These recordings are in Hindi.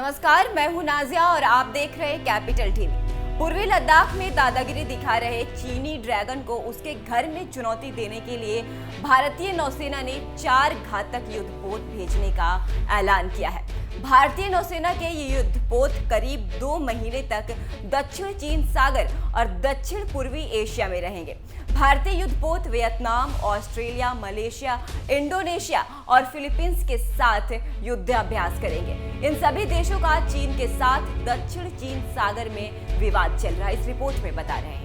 नमस्कार, मैं हूं नाजिया और आप देख रहे हैं कैपिटल टीवी। पूर्वी लद्दाख में दादागिरी दिखा रहे चीनी ड्रैगन को उसके घर में चुनौती देने के लिए भारतीय नौसेना ने 4 घातक युद्धपोत भेजने का ऐलान किया है। भारतीय नौसेना के ये युद्धपोत करीब 2 महीने तक दक्षिण चीन सागर और दक्षिण पूर्वी एशिया में रहेंगे। भारतीय युद्धपोत वियतनाम, ऑस्ट्रेलिया, मलेशिया, इंडोनेशिया और फिलीपींस के साथ युद्धाभ्यास करेंगे। इन सभी देशों का चीन के साथ दक्षिण चीन सागर में विवाद चल रहा है, इस रिपोर्ट में बता रहे हैं।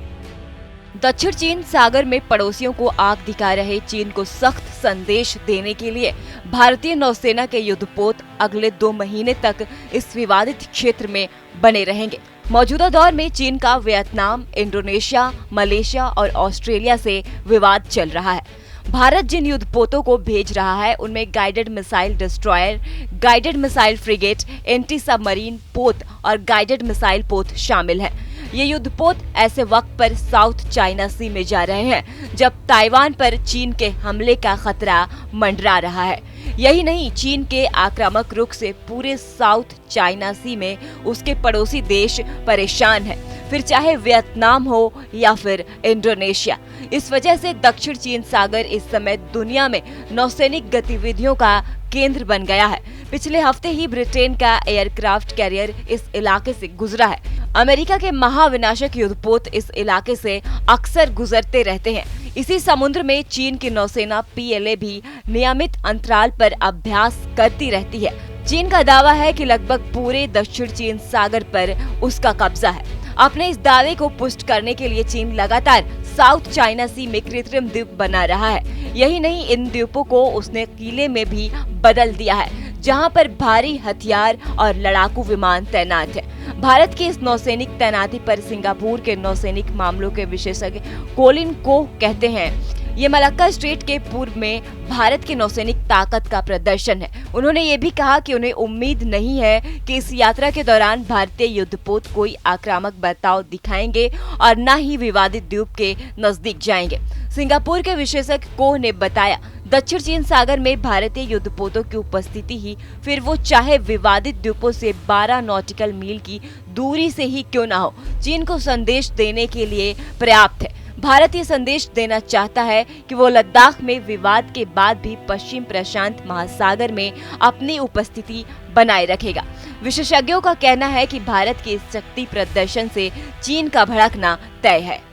दक्षिण चीन सागर में पड़ोसियों को आग दिखा रहे चीन को सख्त संदेश देने के लिए भारतीय नौसेना के युद्धपोत अगले 2 महीने तक इस विवादित क्षेत्र में बने रहेंगे। मौजूदा दौर में चीन का वियतनाम, इंडोनेशिया, मलेशिया और ऑस्ट्रेलिया से विवाद चल रहा है। भारत जिन युद्धपोतों को भेज रहा है उनमें guided missile destroyer, guided missile frigate, anti submarine पोत और गाइडेड मिसाइल पोत शामिल हैं। ये युद्धपोत ऐसे वक्त पर साउथ चाइना सी में जा रहे हैं जब ताइवान पर चीन के हमले का खतरा मंडरा रहा है। यही नहीं, चीन के आक्रामक रुख से पूरे साउथ चाइना सी में उसके पड़ोसी देश परेशान हैं, फिर चाहे वियतनाम हो या फिर इंडोनेशिया। इस वजह से दक्षिण चीन सागर इस समय दुनिया में नौसैनिक गतिविधियों का केंद्र बन गया है। पिछले हफ्ते ही ब्रिटेन का एयरक्राफ्ट कैरियर इस इलाके से गुजरा है। अमेरिका के महाविनाशक युद्धपोत इस इलाके से अक्सर गुजरते रहते हैं। इसी समुद्र में चीन की नौसेना PLA भी नियमित अंतराल पर अभ्यास करती रहती है। चीन का दावा है कि लगभग पूरे दक्षिण चीन सागर पर उसका कब्जा है। अपने इस दावे को पुष्ट करने के लिए चीन लगातार साउथ चाइना सी में कृत्रिम द्वीप बना रहा है। यही नहीं, इन द्वीपों को उसने किले में भी बदल दिया है जहां पर भारी हथियार और लड़ाकू विमान तैनात हैं। भारत की इस नौसैनिक तैनाती पर सिंगापुर के नौसैनिक मामलों के विशेषज्ञ कोलिन कोह कहते हैं, ये मलक्का स्ट्रेट के पूर्व में भारत की नौसैनिक ताकत का प्रदर्शन है। उन्होंने ये भी कहा कि उन्हें उम्मीद नहीं है कि इस यात्रा के दौरान भारतीय युद्धपोत कोई आक्रामक बर्ताव दिखाएंगे और न ही विवादित द्वीप के नजदीक जाएंगे। सिंगापुर के विशेषज्ञ कोह ने बताया, दक्षिण चीन सागर में भारतीय युद्धपोतों की उपस्थिति ही फिर वो चाहे विवादित द्वीपों से 12 नॉटिकल मील की दूरी से ही क्यों न हो, चीन को संदेश देने के लिए पर्याप्त है। भारत ये संदेश देना चाहता है कि वो लद्दाख में विवाद के बाद भी पश्चिम प्रशांत महासागर में अपनी उपस्थिति बनाए रखेगा। विशेषज्ञों का कहना है कि भारत के इस शक्ति प्रदर्शन से चीन का भड़कना तय है।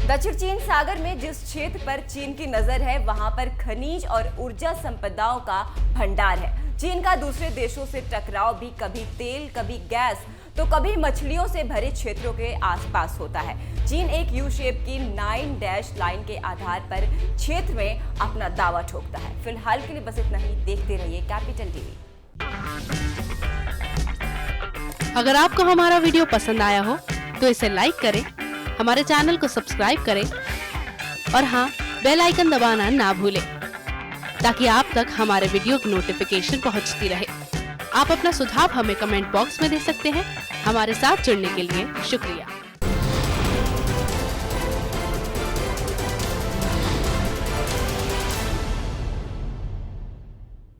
दक्षिण चीन सागर में जिस क्षेत्र पर चीन की नजर है वहां पर खनिज और ऊर्जा संपदाओं का भंडार है। चीन का दूसरे देशों से टकराव भी कभी तेल, कभी गैस तो कभी मछलियों से भरे क्षेत्रों के आसपास होता है। चीन एक यू शेप की 9 डैश लाइन के आधार पर क्षेत्र में अपना दावा ठोकता है। फिलहाल के लिए बस इतना ही। देखते रहिए कैपिटल टीवी। अगर आपको हमारा वीडियो पसंद आया हो तो इसे लाइक करें, हमारे चैनल को सब्सक्राइब करें और हाँ, बेल आइकन दबाना ना भूलें ताकि आप तक हमारे वीडियो की नोटिफिकेशन पहुंचती रहे। आप अपना सुझाव हमें कमेंट बॉक्स में दे सकते हैं। हमारे साथ जुड़ने के लिए शुक्रिया।